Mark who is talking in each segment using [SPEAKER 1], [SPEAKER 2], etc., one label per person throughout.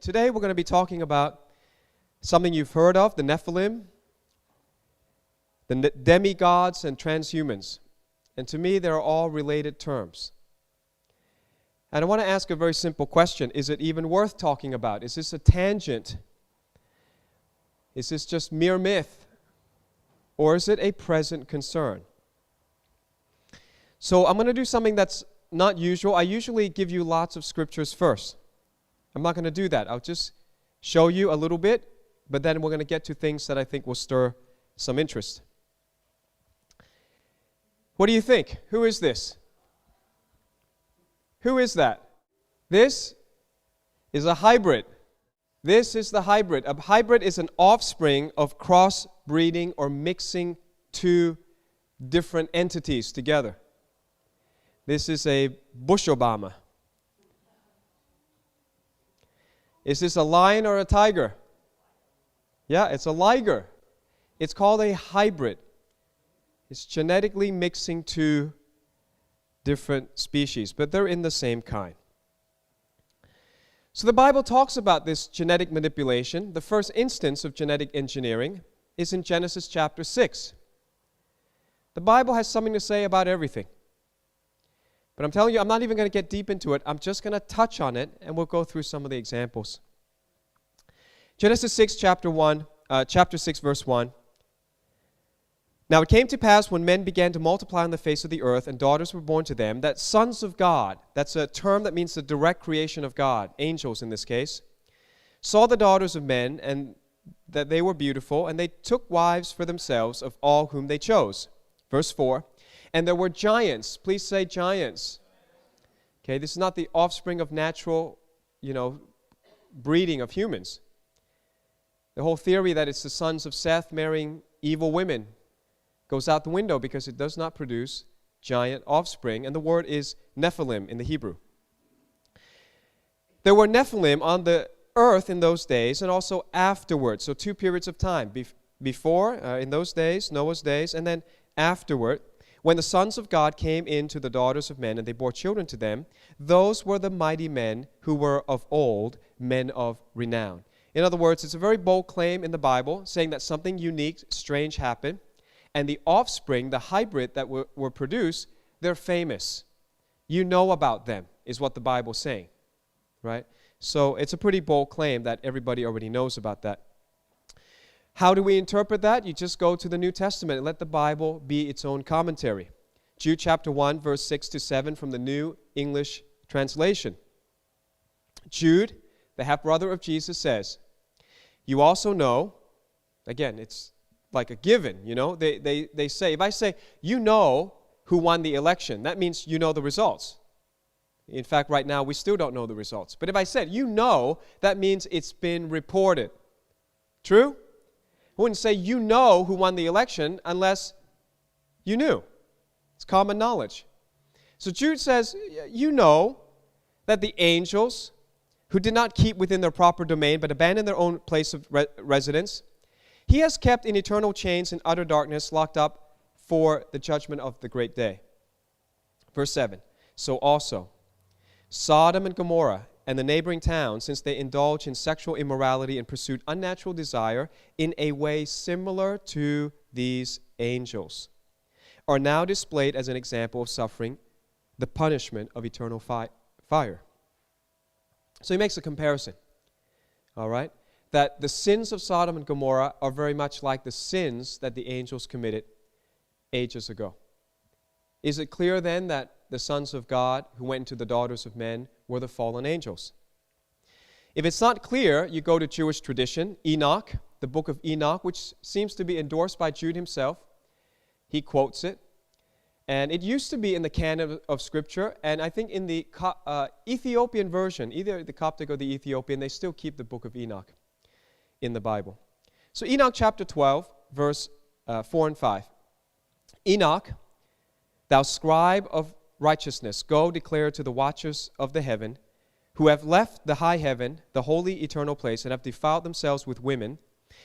[SPEAKER 1] Today we're going to be talking about something you've heard of, the Nephilim, the demigods and transhumans. And to me, they're all related terms. And I want to ask a very simple question. Is it even worth talking about? Is this a tangent? Is this just mere myth? Or is it a present concern? So I'm going to do something that's not usual. I usually give you lots of scriptures first. I'm not going to do that. I'll just show you a little bit, but then we're going to get to things that I think will stir some interest. What do you think? Who is this? Who is that? This is a hybrid. This is the hybrid. A hybrid is an offspring of cross-breeding or mixing two different entities together. This is a Bush Obama. Is this a lion or a tiger? Yeah, it's a liger. It's called a hybrid. It's genetically mixing two different species, but they're in the same kind. So the Bible talks about this genetic manipulation. The first instance of genetic engineering is in Genesis chapter 6. The Bible has something to say about everything. But I'm telling you, I'm not even going to get deep into it. I'm just going to touch on it, and we'll go through some of the examples. Genesis 6, chapter 6, verse 1. Now it came to pass when men began to multiply on the face of the earth, and daughters were born to them, that sons of God, that's a term that means the direct creation of God, angels in this case, saw the daughters of men, and that they were beautiful, and they took wives for themselves of all whom they chose. Verse 4. And there were giants. Please say giants. Okay, this is not the offspring of natural, breeding of humans. The whole theory that it's the sons of Seth marrying evil women goes out the window because it does not produce giant offspring, and the word is Nephilim in the Hebrew. There were Nephilim on the earth in those days and also afterwards, so two periods of time. Before, in those days, Noah's days, and then afterward, when the sons of God came in to the daughters of men and they bore children to them, those were the mighty men who were of old, men of renown. In other words, it's a very bold claim in the Bible saying that something unique, strange happened, and the offspring, the hybrid that were produced, they're famous. You know about them, is what the Bible's saying, right? So it's a pretty bold claim that everybody already knows about that. How do we interpret that? You just go to the New Testament and let the Bible be its own commentary. Jude chapter 1, verse 6 to 7 from the New English Translation. Jude, the half-brother of Jesus, says, you also know, again, it's like a given, they say, if I say, you know who won the election, that means you know the results. In fact, right now, we still don't know the results. But if I said, you know, that means it's been reported. True? I wouldn't say you know who won the election unless you knew. It's common knowledge. So Jude says, you know that the angels who did not keep within their proper domain but abandoned their own place of residence, he has kept in eternal chains in utter darkness, locked up for the judgment of the great day. Verse 7, so also Sodom and Gomorrah and the neighboring towns, since they indulged in sexual immorality and pursued unnatural desire in a way similar to these angels, are now displayed as an example of suffering the punishment of eternal fire. So he makes a comparison, all right, that the sins of Sodom and Gomorrah are very much like the sins that the angels committed ages ago. Is it clear then that the sons of God who went into the daughters of men were the fallen angels? If it's not clear, you go to Jewish tradition, Enoch, the book of Enoch, which seems to be endorsed by Jude himself. He quotes it. And it used to be in the canon of Scripture, and I think in the Ethiopian version, either the Coptic or the Ethiopian, they still keep the book of Enoch in the Bible. So Enoch chapter 12, verse 4 and 5. Enoch, thou scribe of righteousness, go declare to the watchers of the heaven, who have left the high heaven, the holy eternal place, and have defiled themselves with women,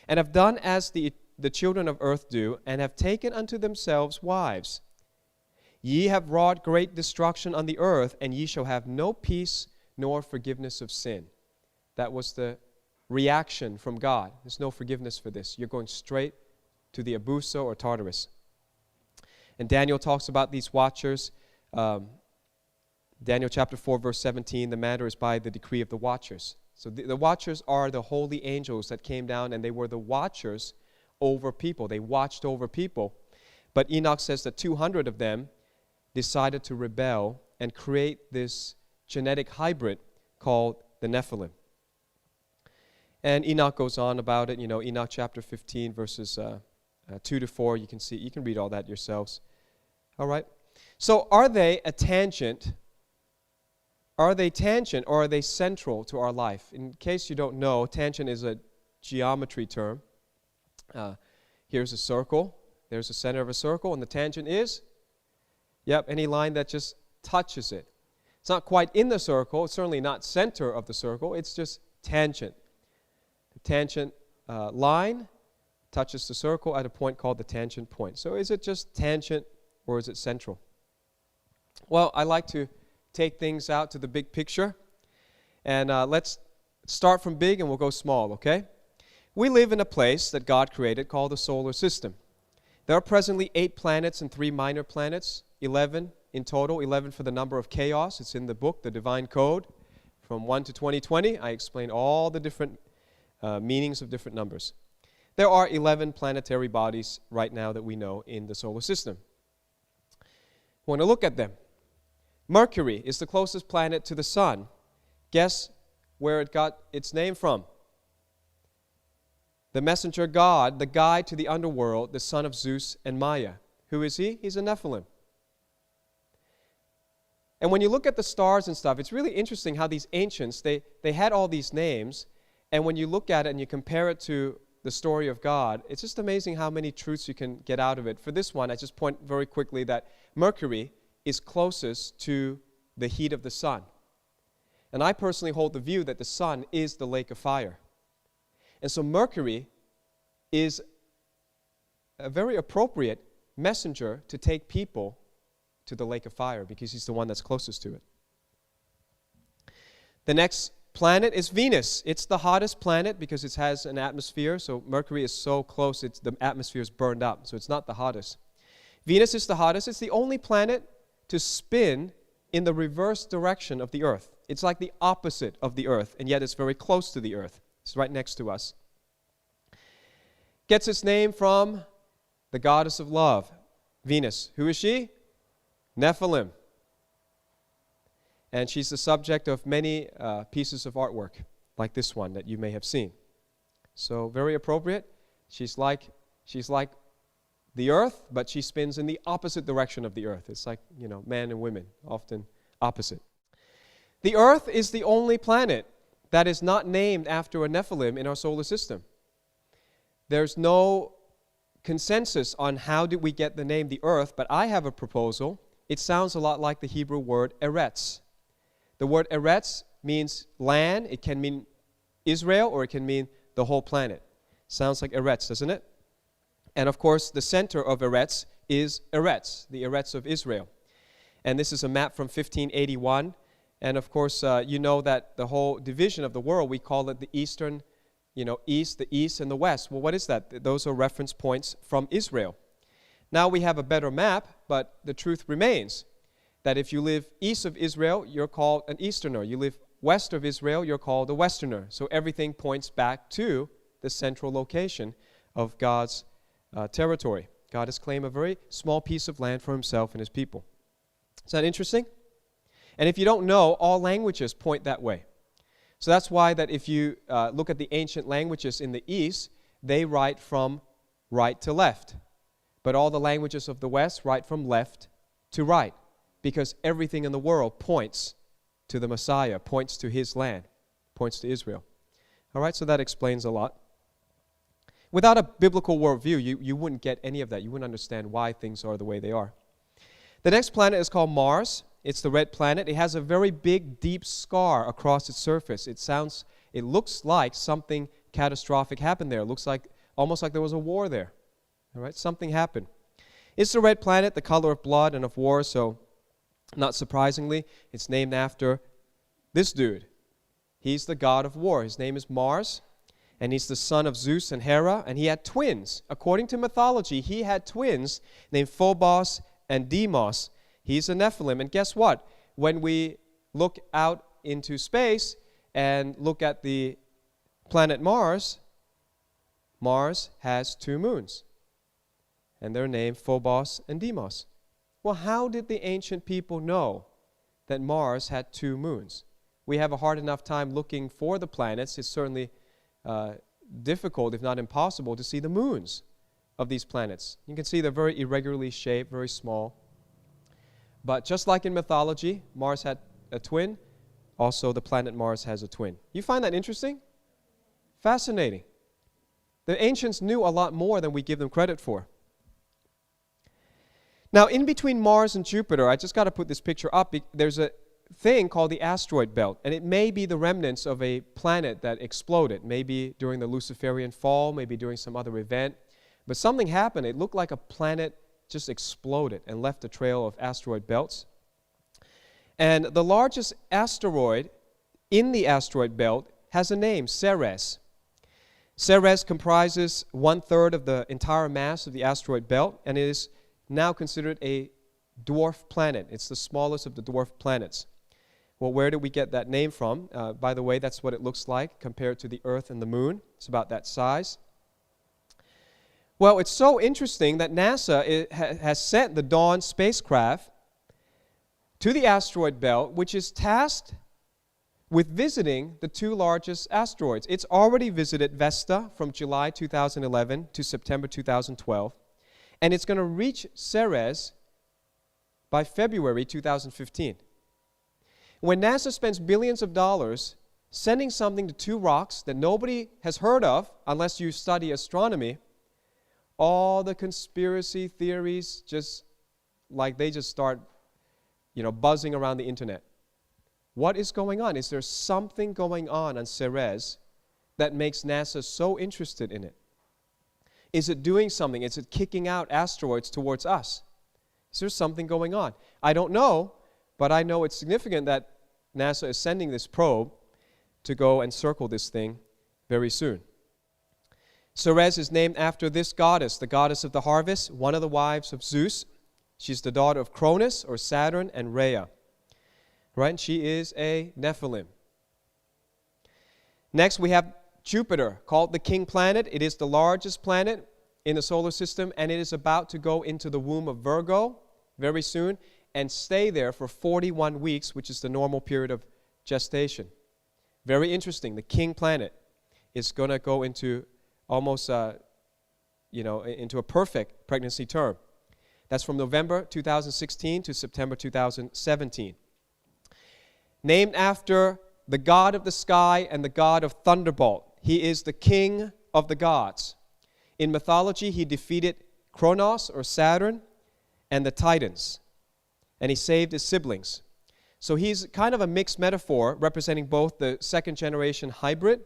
[SPEAKER 1] and have done as the children of earth do, and have taken unto themselves wives. Ye have wrought great destruction on the earth, and ye shall have no peace nor forgiveness of sin. That was the reaction from God. There's no forgiveness for this. You're going straight to the Abuso or Tartarus. And Daniel talks about these watchers. Daniel chapter 4, verse 17, the matter is by the decree of the watchers. So the watchers are the holy angels that came down, and they were the watchers over people. They watched over people. But Enoch says that 200 of them decided to rebel and create this genetic hybrid called the Nephilim. And Enoch goes on about it. Enoch chapter 15, verses 2 to 4. You can read all that yourselves. All right. So are they a tangent? Are they tangent or are they central to our life? In case you don't know, tangent is a geometry term. Here's a circle. There's the center of a circle, and the tangent is, any line that just touches it. It's not quite in the circle. It's certainly not center of the circle. It's just tangent. The tangent line touches the circle at a point called the tangent point. So is it just tangent or is it central? Well, I like to take things out to the big picture. And let's start from big and we'll go small, okay? We live in a place that God created called the solar system. There are presently 8 planets and 3 minor planets, 11 in total, 11 for the number of chaos. It's in the book, The Divine Code, from 1 to 2020. I explain all the different meanings of different numbers. There are 11 planetary bodies right now that we know in the solar system. I want to look at them. Mercury is the closest planet to the sun. Guess where it got its name from? The messenger God, the guide to the underworld, the son of Zeus and Maya. Who is he? He's a Nephilim. And when you look at the stars and stuff, it's really interesting how these ancients, they had all these names, and when you look at it and you compare it to the story of God, it's just amazing how many truths you can get out of it. For this one, I just point very quickly that Mercury is closest to the heat of the sun. And I personally hold the view that the sun is the lake of fire. And so Mercury is a very appropriate messenger to take people to the lake of fire because he's the one that's closest to it. The next planet is Venus. It's the hottest planet because it has an atmosphere. So Mercury is so close, the atmosphere is burned up. So it's not the hottest. Venus is the hottest. It's the only planet to spin in the reverse direction of the Earth. It's like the opposite of the Earth, and yet it's very close to the Earth. It's right next to us. Gets its name from the goddess of love, Venus. Who is she? Nephilim. And she's the subject of many pieces of artwork, like this one that you may have seen. So very appropriate. She's like the Earth, but she spins in the opposite direction of the Earth. It's like, man and women, often opposite. The Earth is the only planet that is not named after a Nephilim in our solar system. There's no consensus on how did we get the name the Earth, but I have a proposal. It sounds a lot like the Hebrew word Eretz. The word Eretz means land. It can mean Israel or it can mean the whole planet. Sounds like Eretz, doesn't it? And of course, the center of Eretz is Eretz, the Eretz of Israel. And this is a map from 1581. And of course, you know that the whole division of the world, we call it the eastern, east, the east, and the west. Well, what is that? Those are reference points from Israel. Now we have a better map, but the truth remains that if you live east of Israel, you're called an Easterner. You live west of Israel, you're called a Westerner. So everything points back to the central location of God's territory. God has claimed a very small piece of land for himself and his people. Is that interesting? And if you don't know, all languages point that way. So that's why that if you look at the ancient languages in the East, they write from right to left. But all the languages of the West write from left to right, because everything in the world points to the Messiah, points to his land, points to Israel. All right, so that explains a lot. Without a biblical worldview, you wouldn't get any of that. You wouldn't understand why things are the way they are. The next planet is called Mars. It's the red planet. It has a very big, deep scar across its surface. It looks like something catastrophic happened there. It looks like almost like there was a war there. All right, something happened. It's the red planet, the color of blood and of war, so not surprisingly, it's named after this dude. He's the god of war. His name is Mars, and he's the son of Zeus and Hera, and he had twins. According to mythology, he had twins named Phobos and Deimos. He's a Nephilim, and guess what? When we look out into space and look at the planet Mars, Mars has 2 moons, and they're named Phobos and Deimos. Well, how did the ancient people know that Mars had 2 moons? We have a hard enough time looking for the planets. It's certainly difficult, if not impossible, to see the moons of these planets. You can see they're very irregularly shaped, very small. But just like in mythology, Mars had a twin, also the planet Mars has a twin. You find that interesting? Fascinating. The ancients knew a lot more than we give them credit for. Now, in between Mars and Jupiter, I just got to put this picture up. There's a thing called the asteroid belt, and it may be the remnants of a planet that exploded, maybe during the Luciferian fall, maybe during some other event. But something happened. It looked like a planet just exploded and left a trail of asteroid belts. And the largest asteroid in the asteroid belt has a name, Ceres. Ceres comprises 1/3 of the entire mass of the asteroid belt, and it is now considered a dwarf planet. It's the smallest of the dwarf planets. Well, where did we get that name from? By the way, that's what it looks like compared to the Earth and the Moon. It's about that size. Well, it's so interesting that NASA has sent the Dawn spacecraft to the asteroid belt, which is tasked with visiting the 2 largest asteroids. It's already visited Vesta from July 2011 to September 2012, and it's going to reach Ceres by February 2015. When NASA spends billions of dollars sending something to 2 rocks that nobody has heard of, unless you study astronomy, all the conspiracy theories just start, buzzing around the internet. What is going on? Is there something going on Ceres that makes NASA so interested in it? Is it doing something? Is it kicking out asteroids towards us? Is there something going on? I don't know, but I know it's significant that NASA is sending this probe to go and circle this thing very soon. Ceres is named after this goddess, the goddess of the harvest, one of the wives of Zeus. She's the daughter of Cronus, or Saturn, and Rhea. Right? And she is a Nephilim. Next, we have Jupiter, called the king planet. It is the largest planet in the solar system, and it is about to go into the womb of Virgo very soon and stay there for 41 weeks, which is the normal period of gestation. Very interesting. The king planet is going to go into almost, into a perfect pregnancy term. That's from November 2016 to September 2017. Named after the god of the sky and the god of thunderbolt. He is the king of the gods. In mythology, he defeated Kronos, or Saturn, and the Titans, and he saved his siblings. So he's kind of a mixed metaphor representing both the second generation hybrid.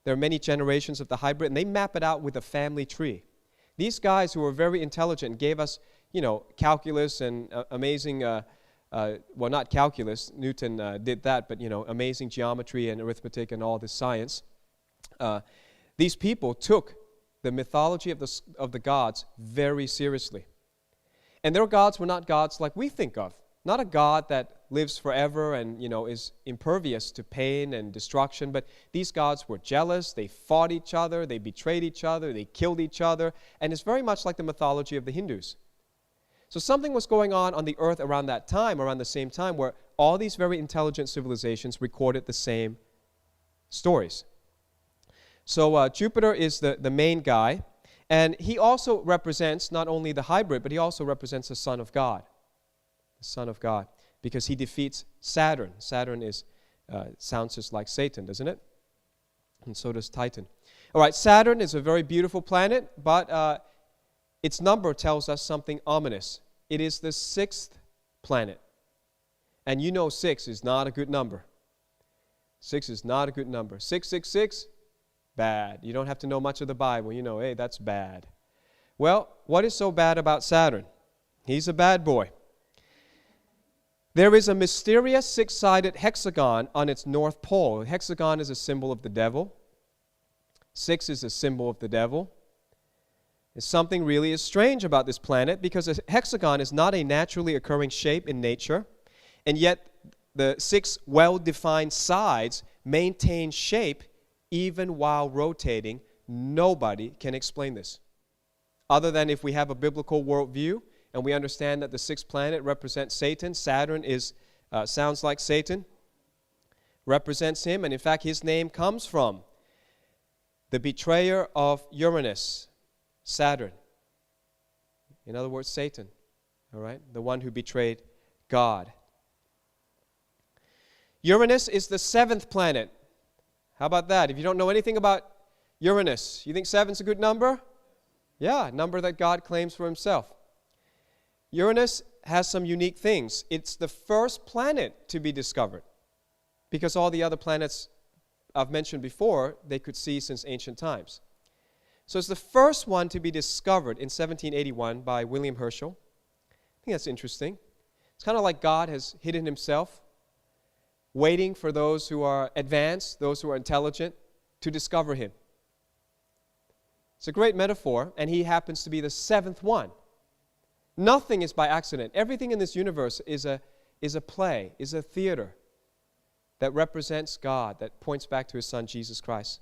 [SPEAKER 1] There are many generations of the hybrid, and they map it out with a family tree. These guys who were very intelligent gave us, calculus and amazing, well, not calculus, Newton did that, but, amazing geometry and arithmetic and all this science. These people took the mythology of the gods very seriously. And their gods were not gods like we think of. Not a God that lives forever and, is impervious to pain and destruction, but these gods were jealous, they fought each other, they betrayed each other, they killed each other, and it's very much like the mythology of the Hindus. So something was going on the earth around that time, around the same time, where all these very intelligent civilizations recorded the same stories. So Jupiter is the main guy, and he also represents not only the hybrid, but he also represents the Son of God. The Son of God, because he defeats Saturn. Saturn sounds just like Satan, doesn't it? And so does Titan. All right, Saturn is a very beautiful planet, but its number tells us something ominous. It is the 6th planet. And 6 is not a good number. 6 is not a good number. 666, bad. You don't have to know much of the Bible. Hey, that's bad. Well, what is so bad about Saturn? He's a bad boy. There is a mysterious six-sided hexagon on its north pole. The hexagon is a symbol of the devil. 6 is a symbol of the devil. Something really is strange about this planet because a hexagon is not a naturally occurring shape in nature, and yet the 6 well-defined sides maintain shape even while rotating. Nobody can explain this, other than if we have a biblical worldview and we understand that the 6th planet represents Satan. Saturn sounds like Satan, represents him, and in fact his name comes from the betrayer of Uranus, Saturn. In other words, Satan, all right? The one who betrayed God. Uranus is the 7th planet. How about that? If you don't know anything about Uranus, you think 7's a good number? Yeah, number that God claims for himself. Uranus has some unique things. It's the first planet to be discovered because all the other planets I've mentioned before, they could see since ancient times. So it's the first one to be discovered in 1781 by William Herschel. I think that's interesting. It's kind of like God has hidden himself, waiting for those who are advanced, those who are intelligent, to discover him. It's a great metaphor, and he happens to be the 7th one. Nothing is by accident. Everything in this universe is a play, is a theater that represents God, that points back to his Son, Jesus Christ.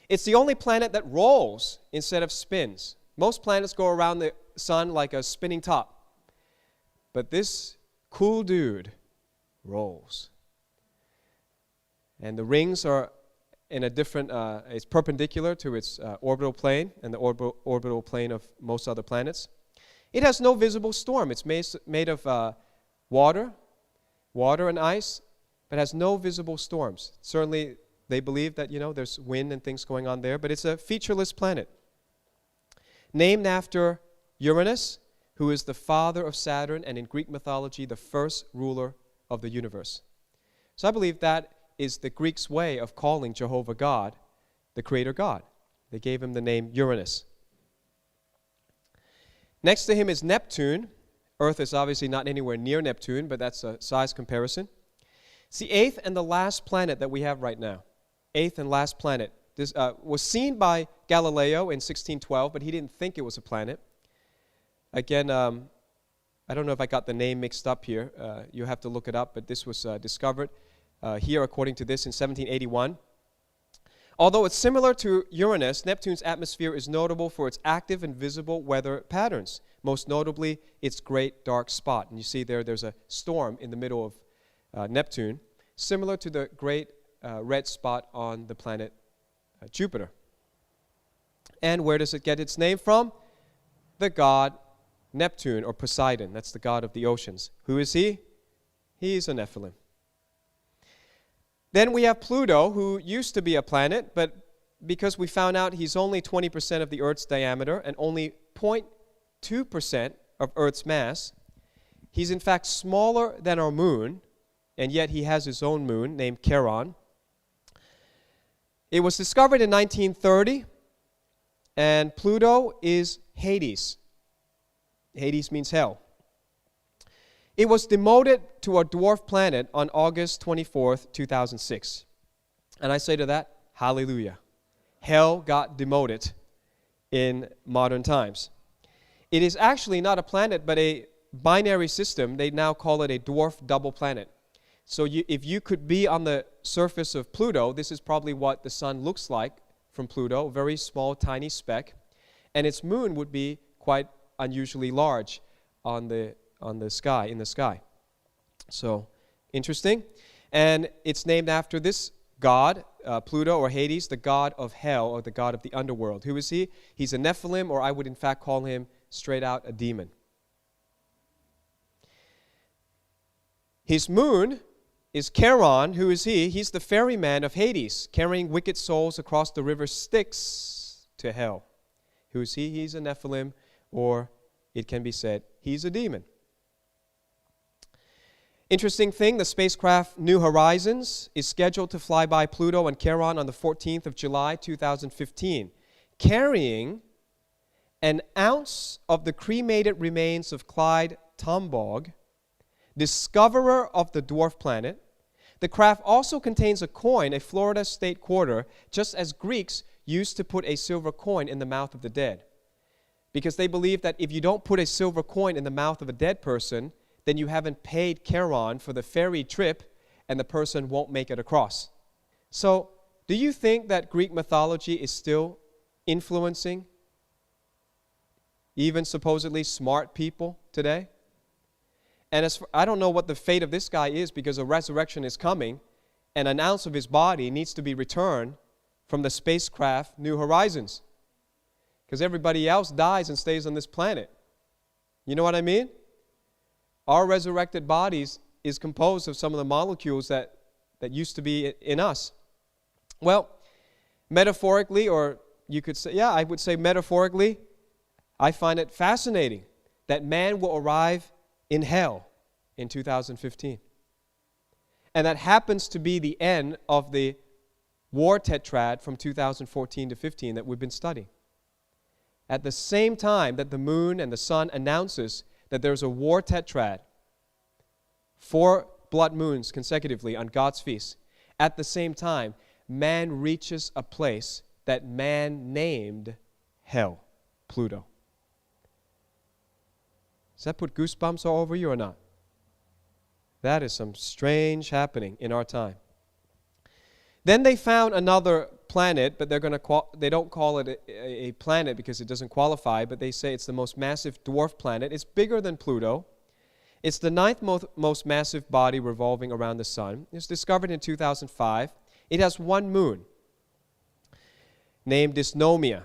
[SPEAKER 1] It's the only planet that rolls instead of spins. Most planets go around the sun like a spinning top. But this cool dude rolls. And the rings are in a different, it's perpendicular to its orbital plane and the orbital plane of most other planets. It has no visible storm. It's made of water and ice, but has no visible storms. Certainly, they believe that, there's wind and things going on there, but it's a featureless planet. Named after Uranus, who is the father of Saturn, and in Greek mythology, the first ruler of the universe. So I believe that is the Greeks' way of calling Jehovah God, the Creator God. They gave him the name Uranus. Next to him is Neptune. Earth is obviously not anywhere near Neptune, but that's a size comparison. It's the 8th and the last planet that we have right now. 8th and last planet. This was seen by Galileo in 1612, but he didn't think it was a planet. Again, I don't know if I got the name mixed up here. You have to look it up, but this was discovered here, according to this, in 1781. Although it's similar to Uranus, Neptune's atmosphere is notable for its active and visible weather patterns, most notably its great dark spot. And you see there's a storm in the middle of Neptune, similar to the great red spot on the planet Jupiter. And where does it get its name from? The god Neptune, or Poseidon. That's the god of the oceans. Who is he? He's a Nephilim. Then we have Pluto, who used to be a planet, but because we found out he's only 20% of the Earth's diameter and only 0.2% of Earth's mass, he's in fact smaller than our moon, and yet he has his own moon named Charon. It was discovered in 1930, and Pluto is Hades. Hades means hell. It was demoted to a dwarf planet on August 24th, 2006. And I say to that, hallelujah. Hell got demoted in modern times. It is actually not a planet, but a binary system. They now call it a dwarf double planet. So if you could be on the surface of Pluto, this is probably what the sun looks like from Pluto, a very small, tiny speck. And its moon would be quite unusually large on the sky, in the sky. So, interesting. And it's named after this god, Pluto or Hades, the god of hell or the god of the underworld. Who is he? He's a Nephilim, or I would in fact call him straight out a demon. His moon is Charon. Who is he? He's the ferryman of Hades, carrying wicked souls across the river Styx to hell. Who is he? He's a Nephilim, or it can be said, he's a demon. Interesting thing, the spacecraft New Horizons is scheduled to fly by Pluto and Charon on the 14th of July, 2015, carrying an ounce of the cremated remains of Clyde Tombaugh, discoverer of the dwarf planet. The craft also contains a coin, a Florida state quarter, just as Greeks used to put a silver coin in the mouth of the dead. Because they believe that if you don't put a silver coin in the mouth of a dead person, then you haven't paid Charon for the ferry trip and the person won't make it across. So, do you think that Greek mythology is still influencing even supposedly smart people today? And I don't know what the fate of this guy is, because a resurrection is coming and an ounce of his body needs to be returned from the spacecraft New Horizons. Because everybody else dies and stays on this planet. You know what I mean? Our resurrected bodies is composed of some of the molecules that used to be in us. Well, metaphorically, or you could say, I would say metaphorically, I find it fascinating that man will arrive in hell in 2015. And that happens to be the end of the war tetrad from 2014 to 15 that we've been studying. At the same time that the moon and the sun announces that there's a war tetrad, 4 blood moons consecutively on God's feast, at the same time, man reaches a place that man named hell, Pluto. Does that put goosebumps all over you or not? That is some strange happening in our time. Then they found another planet, but they don't call it a planet because it doesn't qualify, but they say it's the most massive dwarf planet. It's bigger than Pluto. It's the 9th most massive body revolving around the sun. It was discovered in 2005. It has 1 moon named Dysnomia.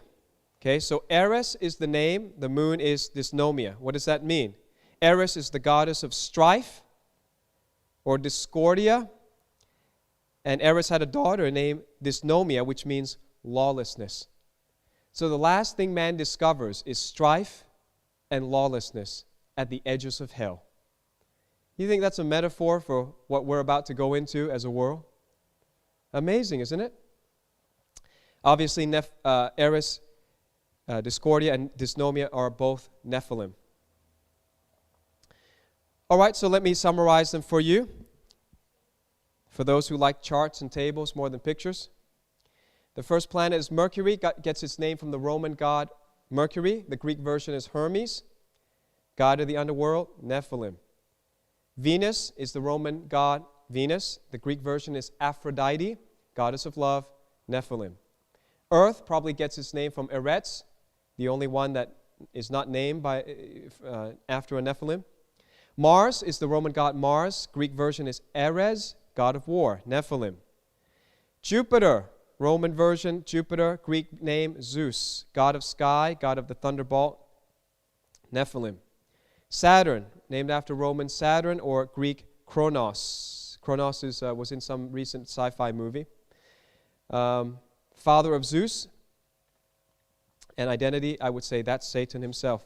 [SPEAKER 1] Okay, so Eris is the name, the moon is Dysnomia. What does that mean? Eris is the goddess of strife or discordia. And Eris had a daughter named Dysnomia, which means lawlessness. So the last thing man discovers is strife and lawlessness at the edges of hell. You think that's a metaphor for what we're about to go into as a world? Amazing, isn't it? Obviously, Eris, Discordia, and Dysnomia are both Nephilim. All right, so let me summarize them for you. For those who like charts and tables more than pictures. The first planet is Mercury, gets its name from the Roman god Mercury. The Greek version is Hermes, god of the underworld, Nephilim. Venus is the Roman god Venus. The Greek version is Aphrodite, goddess of love, Nephilim. Earth probably gets its name from Eretz, the only one that is not named after a Nephilim. Mars is the Roman god Mars. Greek version is Ares, god of war, Nephilim. Jupiter, Roman version, Jupiter, Greek name Zeus, god of sky, god of the thunderbolt, Nephilim. Saturn, named after Roman Saturn or Greek Kronos. Kronos was in some recent sci-fi movie. Father of Zeus, and identity, I would say that's Satan himself.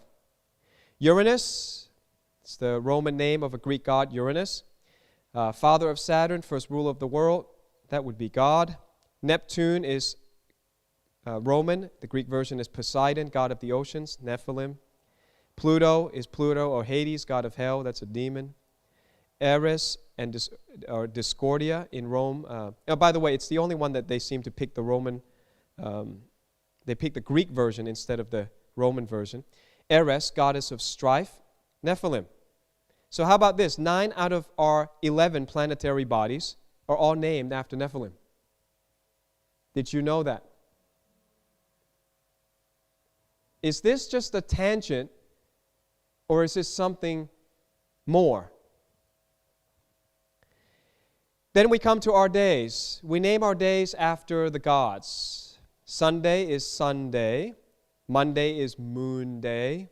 [SPEAKER 1] Uranus, it's the Roman name of a Greek god, Uranus. Father of Saturn, first ruler of the world, that would be God. Neptune is Roman. The Greek version is Poseidon, god of the oceans, Nephilim. Pluto is Pluto or Hades, god of hell, that's a demon. Eris and Discordia in Rome. By the way, it's the only one that they seem to pick the Roman, they pick the Greek version instead of the Roman version. Eris, goddess of strife, Nephilim. So how about this? 9 out of our 11 planetary bodies are all named after Nephilim. Did you know that? Is this just a tangent, or is this something more? Then we come to our days. We name our days after the gods. Sunday is Sun Day. Monday is Moon Day.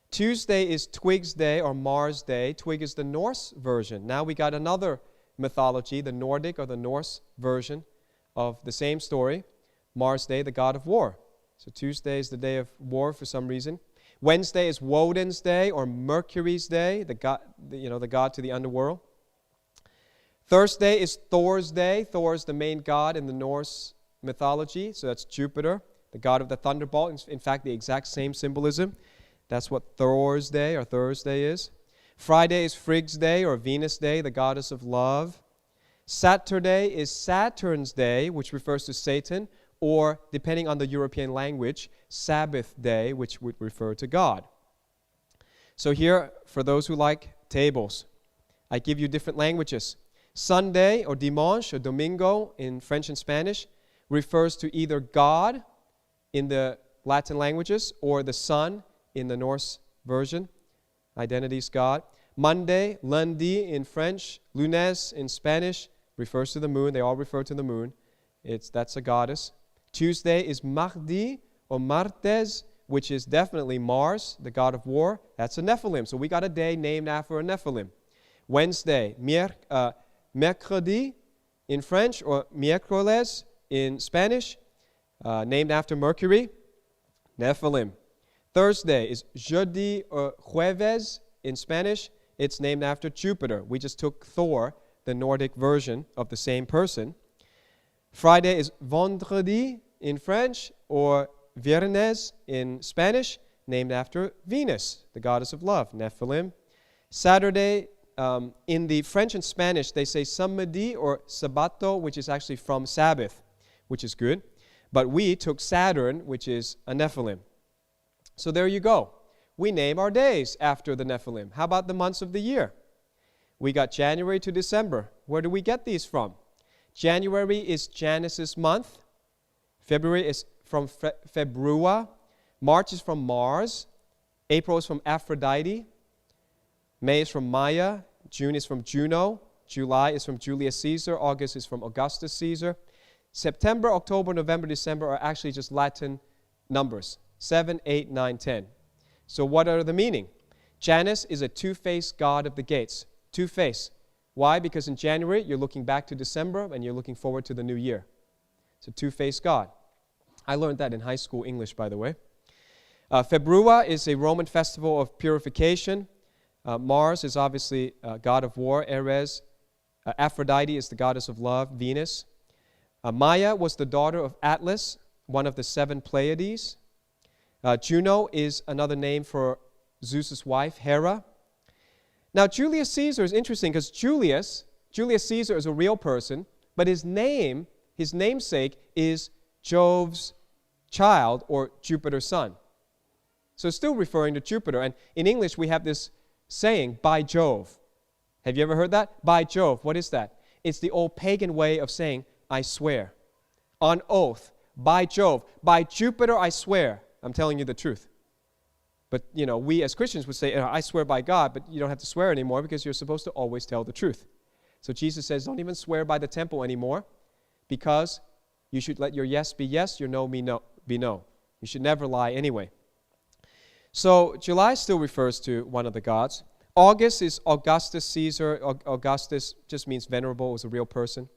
[SPEAKER 1] Tuesday is Twig's Day or Mars Day. Twig is the Norse version. Now we got another mythology, the Nordic or the Norse version of the same story. Mars Day, the god of war. So Tuesday is the day of war for some reason. Wednesday is Woden's Day or Mercury's Day, the god to the underworld. Thursday is Thor's Day. Thor is the main god in the Norse mythology. So that's Jupiter, the god of the thunderbolt. In fact, the exact same symbolism. That's what Thor's Day or Thursday is. Friday is Frigg's Day or Venus Day, the goddess of love. Saturday is Saturn's Day, which refers to Satan, or, depending on the European language, Sabbath Day, which would refer to God. So here, for those who like tables, I give you different languages. Sunday, or dimanche, or domingo in French and Spanish, refers to either God in the Latin languages or the sun in the Norse version. Identity is God. Monday, lundi in French, lunes in Spanish, refers to the moon. They all refer to the moon. That's a goddess. Tuesday is mardi or martes, which is definitely Mars, the god of war. That's a Nephilim. So we got a day named after a Nephilim. Wednesday, mercredi in French, or miércoles in Spanish, named after Mercury, Nephilim. Thursday is jeudi or jueves in Spanish. It's named after Jupiter. We just took Thor, the Nordic version of the same person. Friday is vendredi in French, or viernes in Spanish, named after Venus, the goddess of love, Nephilim. Saturday, in the French and Spanish, they say samedi or sabato, which is actually from Sabbath, which is good. But we took Saturn, which is a Nephilim. So there you go. We name our days after the Nephilim. How about the months of the year? We got January to December. Where do we get these from? January is Janus's month. February is from Februa. March is from Mars. April is from Aphrodite. May is from Maya. June is from Juno. July is from Julius Caesar. August is from Augustus Caesar. September, October, November, December are actually just Latin numbers. 7, 8, 9, 10. So what are the meaning? Janus is a two-faced god of the gates. Two-faced. Why? Because in January, you're looking back to December and you're looking forward to the new year. It's a two-faced god. I learned that in high school English, by the way. Februa is a Roman festival of purification. Mars is obviously god of war, Ares. Aphrodite is the goddess of love, Venus. Maya was the daughter of Atlas, one of the 7 Pleiades. Juno is another name for Zeus's wife, Hera. Now, Julius Caesar is interesting because Julius Caesar is a real person, but his namesake is Jove's child, or Jupiter's son. So it's still referring to Jupiter. And in English, we have this saying, by Jove. Have you ever heard that? By Jove. What is that? It's the old pagan way of saying, I swear. On oath. By Jove. By Jupiter, I swear. I'm telling you the truth. But, we as Christians would say, I swear by God, but you don't have to swear anymore because you're supposed to always tell the truth. So Jesus says, don't even swear by the temple anymore, because you should let your yes be yes, your no be no. You should never lie anyway. So July still refers to one of the gods. August is Augustus Caesar. Augustus just means venerable, was a real person.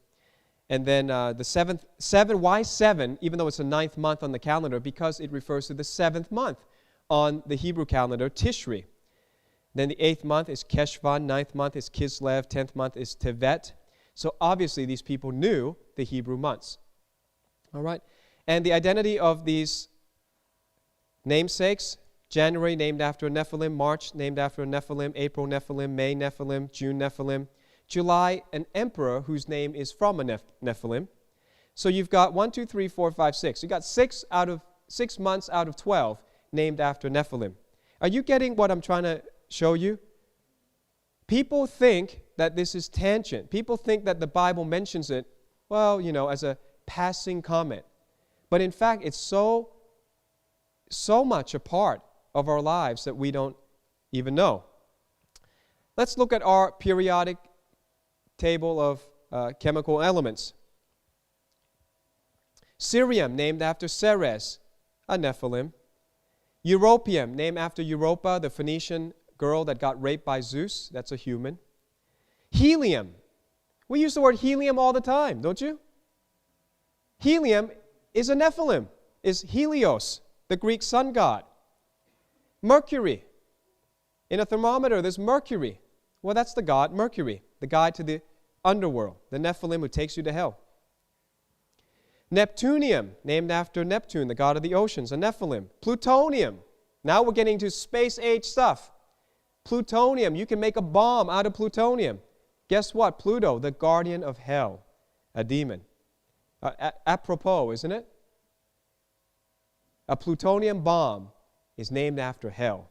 [SPEAKER 1] And then the seven, why 7, even though it's the 9th month on the calendar? Because it refers to the 7th month on the Hebrew calendar, Tishri. Then the 8th month is Keshvan, 9th month is Kislev, 10th month is Tevet. So obviously these people knew the Hebrew months. All right? And the identity of these namesakes, January named after a Nephilim, March named after a Nephilim, April Nephilim, May Nephilim, June Nephilim, July an emperor whose name is from a Nephilim. So you've got 1, 2, 3, 4, 5, 6. You've got 6 months out of 12 named after Nephilim. Are you getting what I'm trying to show you? People think that this is tangent. People think that the Bible mentions it, as a passing comment. But in fact, it's so much a part of our lives that we don't even know. Let's look at our periodic table of chemical elements. Cerium, named after Ceres, a Nephilim. Europium, named after Europa, the Phoenician girl that got raped by Zeus. That's a human. Helium. We use the word helium all the time, don't you? Helium is a Nephilim, is Helios, the Greek sun god. Mercury. In a thermometer, there's mercury. Well, that's the god Mercury, the guide to the underworld, the Nephilim who takes you to hell. Neptunium, named after Neptune, the god of the oceans, a Nephilim. Plutonium. Now we're getting to space-age stuff. Plutonium. You can make a bomb out of plutonium. Guess what? Pluto, the guardian of hell, a demon. Apropos, isn't it? A plutonium bomb is named after hell.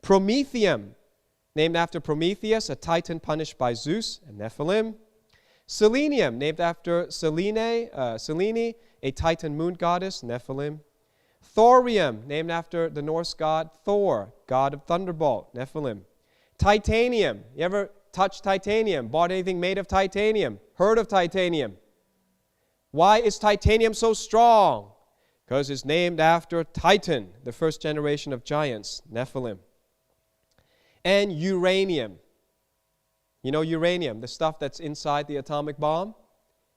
[SPEAKER 1] Promethium, named after Prometheus, a titan punished by Zeus and Nephilim. Selenium, named after Selene, a titan moon goddess, Nephilim. Thorium, named after the Norse god Thor, god of thunderbolt, Nephilim. Titanium, you ever touched titanium, bought anything made of titanium, heard of titanium? Why is titanium so strong? Because it's named after Titan, the first generation of giants, Nephilim. And uranium. You know uranium, the stuff that's inside the atomic bomb?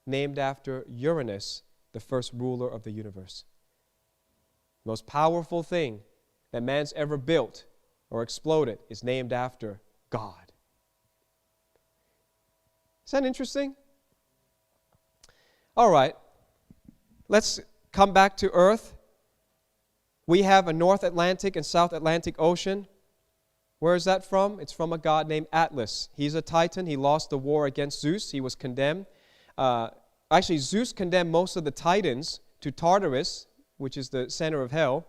[SPEAKER 1] Named after Uranus, the first ruler of the universe. The most powerful thing that man's ever built or exploded is named after God. Is that interesting? All right, let's come back to Earth. We have a North Atlantic and South Atlantic Ocean. Where is that from? It's from a god named Atlas. He's a titan. He lost the war against Zeus. He was condemned. Actually, Zeus condemned most of the titans to Tartarus, which is the center of hell,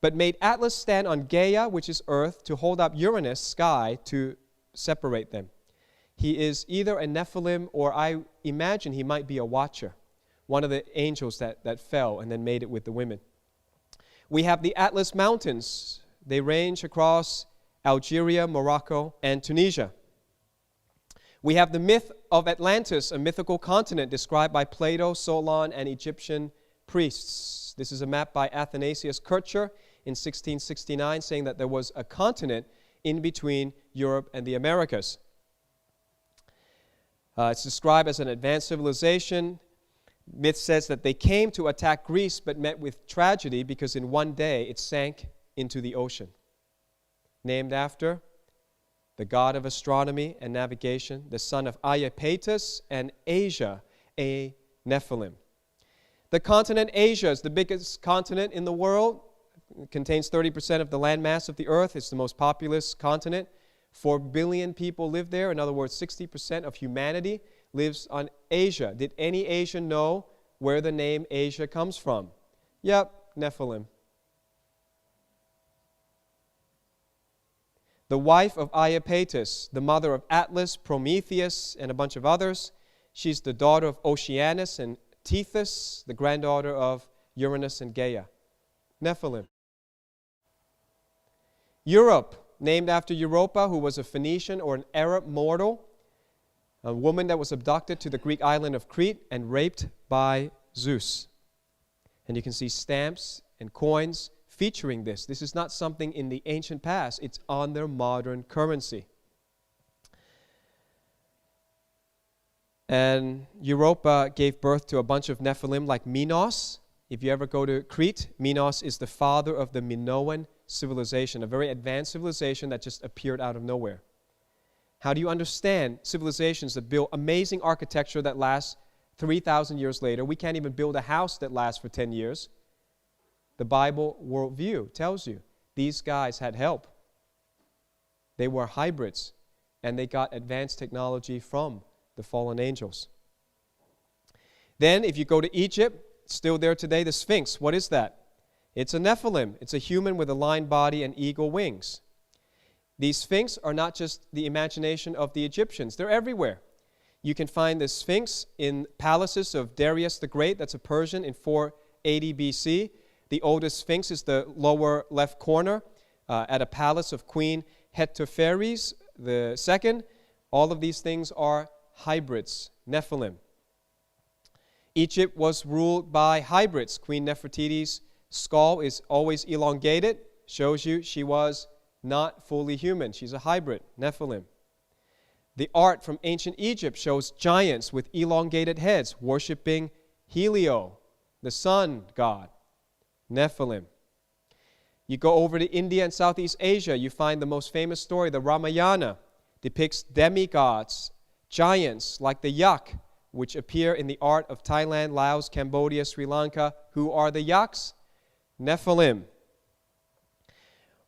[SPEAKER 1] but made Atlas stand on Gaia, which is Earth, to hold up Uranus, sky, to separate them. He is either a Nephilim, or I imagine he might be a watcher, one of the angels that fell and then made it with the women. We have the Atlas Mountains. They range across Algeria, Morocco, and Tunisia. We have the myth of Atlantis, a mythical continent described by Plato, Solon, and Egyptian priests. This is a map by Athanasius Kircher in 1669, saying that there was a continent in between Europe and the Americas. It's described as an advanced civilization. Myth says that they came to attack Greece but met with tragedy because in one day it sank into the ocean. Named after the god of astronomy and navigation, the son of Iapetus and Asia, a Nephilim. The continent Asia is the biggest continent in the world. It contains 30% of the landmass of the earth. It's the most populous continent. 4 billion people live there. In other words, 60% of humanity lives on Asia. Did any Asian know where the name Asia comes from? Yep, Nephilim. The wife of Iapetus, the mother of Atlas, Prometheus, and a bunch of others. She's the daughter of Oceanus and Tethys, the granddaughter of Uranus and Gaia. Nephilim. Europe, named after Europa, who was a Phoenician or an Arab mortal, a woman that was abducted to the Greek island of Crete and raped by Zeus. And you can see stamps and coins featuring this. This is not something in the ancient past. It's on their modern currency. And Europa gave birth to a bunch of Nephilim like Minos. If you ever go to Crete, Minos is the father of the Minoan civilization, a very advanced civilization that just appeared out of nowhere. How do you understand civilizations that build amazing architecture that lasts 3,000 years later? We can't even build a house that lasts for 10 years. The Bible worldview tells you these guys had help. They were hybrids, and they got advanced technology from the fallen angels. Then, if you go to Egypt, still there today, the Sphinx. What is that? It's a Nephilim. It's a human with a lion body and eagle wings. These Sphinx are not just the imagination of the Egyptians. They're everywhere. You can find the Sphinx in palaces of Darius the Great. That's a Persian in 480 BC. The oldest Sphinx is the lower left corner at a palace of Queen Hetepheres II. All of these things are hybrids, Nephilim. Egypt was ruled by hybrids. Queen Nefertiti's skull is always elongated. Shows you she was not fully human. She's a hybrid, Nephilim. The art from ancient Egypt shows giants with elongated heads worshiping Helio, the sun god, Nephilim. You go over to India and Southeast Asia, you find the most famous story, the Ramayana, depicts demigods, giants like the yak, which appear in the art of Thailand, Laos, Cambodia, Sri Lanka. Who are the yaks? Nephilim.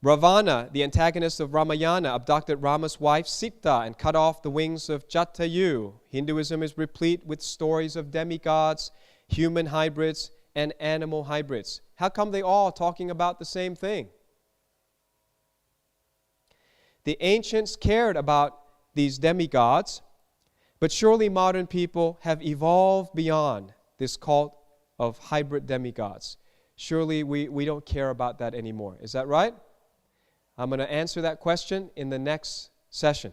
[SPEAKER 1] Ravana, the antagonist of Ramayana, abducted Rama's wife Sita and cut off the wings of Jatayu. Hinduism is replete with stories of demigods, human hybrids, and animal hybrids. How come they all talking about the same thing? The ancients cared about these demigods, but surely modern people have evolved beyond this cult of hybrid demigods. Surely we don't care about that anymore. Is that right? I'm going to answer that question in the next session.